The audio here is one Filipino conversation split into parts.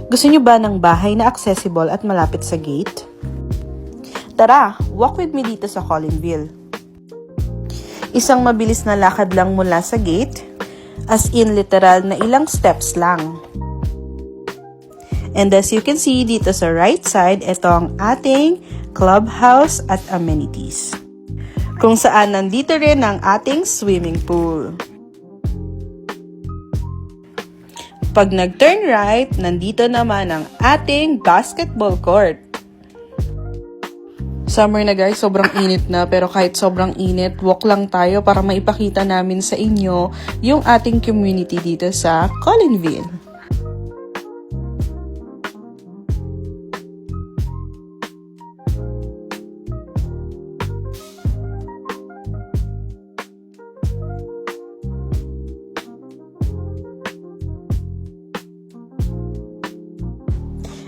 Gusto nyo ba ng bahay na accessible at malapit sa gate? Tara, walk with me dito sa Collinville. Isang mabilis na lakad lang mula sa gate, as in literal na ilang steps lang. And as you can see dito sa right side, ito ang ating clubhouse at amenities. Kung saan nandito rin ang ating swimming pool. Pag nag-turn right, nandito naman ang ating basketball court. Summer na guys, sobrang init na, pero kahit sobrang init, walk lang tayo para maipakita namin sa inyo yung ating community dito sa Collinville.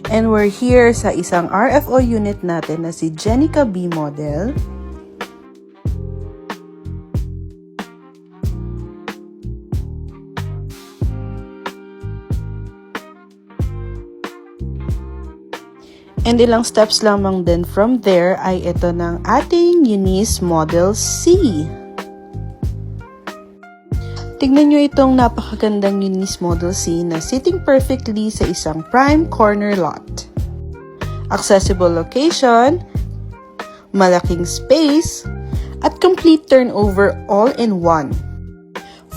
And we're here sa isang RFO unit natin na si Jenica B Model. And ilang steps lamang din from there ay ito ng ating Eunice Model C. Tignan nyo itong napakagandang Eunice Model C na sitting perfectly sa isang prime corner lot. Accessible location, malaking space, at complete turnover all in one.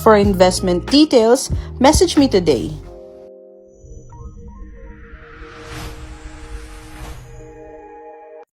For investment details, message me today.